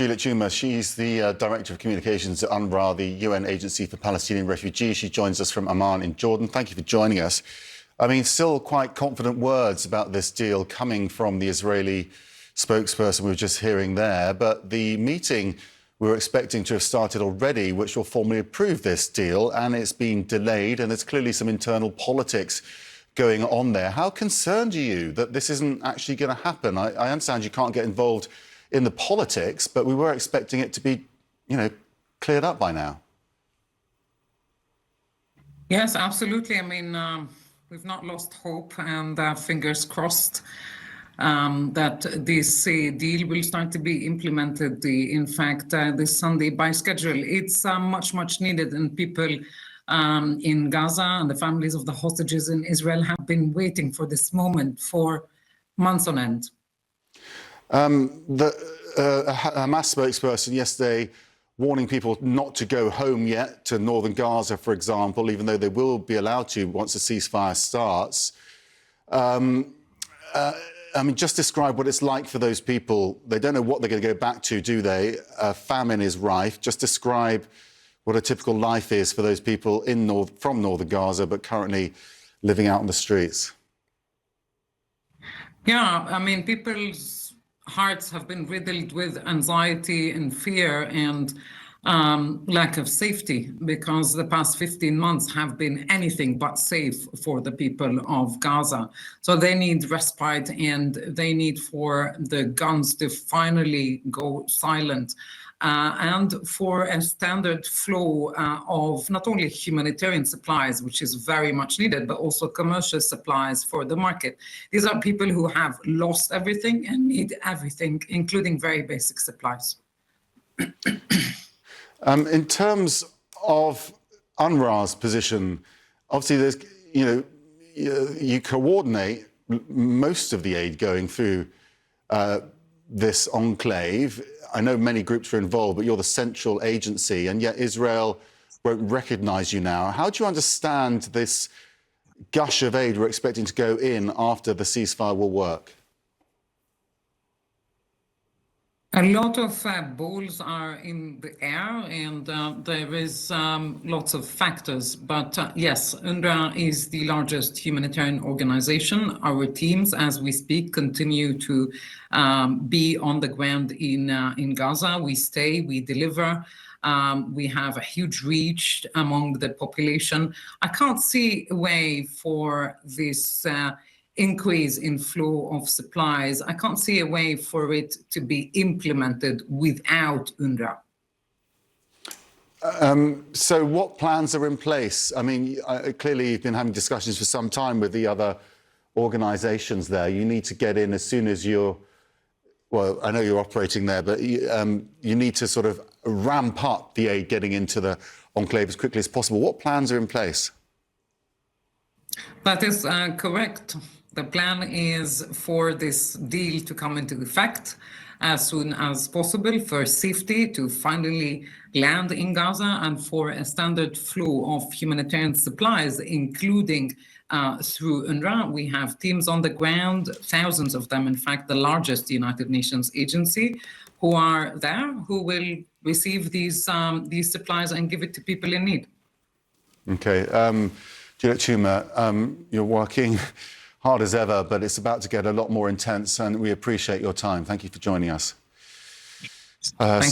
Juliette Touma, she's the Director of Communications at UNRWA, the UN Agency for Palestinian Refugees. She joins us from Amman in Jordan. Thank you for joining us. I mean, still quite confident words about this deal coming from the Israeli spokesperson we were just hearing there. But the meeting we were expecting to have started already, which will formally approve this deal, and it's been delayed, and there's clearly some internal politics going on there. How concerned are you that this isn't actually going to happen? I understand you can't get involved in the politics, but we were expecting it to be, cleared up by now. Yes, absolutely. I mean, we've not lost hope, and fingers crossed that this deal will start to be implemented. In fact, this Sunday by schedule. It's much needed, and people in Gaza and the families of the hostages in Israel have been waiting for this moment for months on end. The Hamas spokesperson yesterday warning people not to go home yet to northern Gaza, for example, even though they will be allowed to once the ceasefire starts. I mean, just describe what it's like for those people. They don't know what they're going to go back to, do they? Famine is rife. Just describe what a typical life is for those people from northern Gaza, but currently living out on the streets. Yeah, I mean, people's hearts have been riddled with anxiety and fear and lack of safety, because the past 15 months have been anything but safe for the people of Gaza. So they need respite, and they need for the guns to finally go silent. And for a standard flow of not only humanitarian supplies, which is very much needed, but also commercial supplies for the market. These are people who have lost everything and need everything, including very basic supplies. In terms of UNRWA's position, obviously there's, you coordinate most of the aid going through this enclave. I know many groups are involved, but you're the central agency, and yet Israel won't recognise you now. How do you understand this gush of aid we're expecting to go in after the ceasefire will work? A lot of balls are in the air, and there is lots of factors. But yes, UNRWA is the largest humanitarian organization. Our teams, as we speak, continue to be on the ground in Gaza. We stay, we deliver. We have a huge reach among the population. I can't see a way for this increase in flow of supplies. I can't see a way for it to be implemented without UNRWA. So what plans are in place? I mean, clearly you've been having discussions for some time with the other organisations there. You need to get in as soon as well, I know you're operating there, but you need to sort of ramp up the aid getting into the enclave as quickly as possible. What plans are in place? That is correct. The plan is for this deal to come into effect as soon as possible, for safety to finally land in Gaza, and for a standard flow of humanitarian supplies, including through UNRWA. We have teams on the ground, thousands of them, in fact, the largest United Nations agency, who are there, who will receive these supplies and give it to people in need. Okay. Juliette Touma, you're working hard as ever, but it's about to get a lot more intense, and we appreciate your time. Thank you for joining us. Thanks.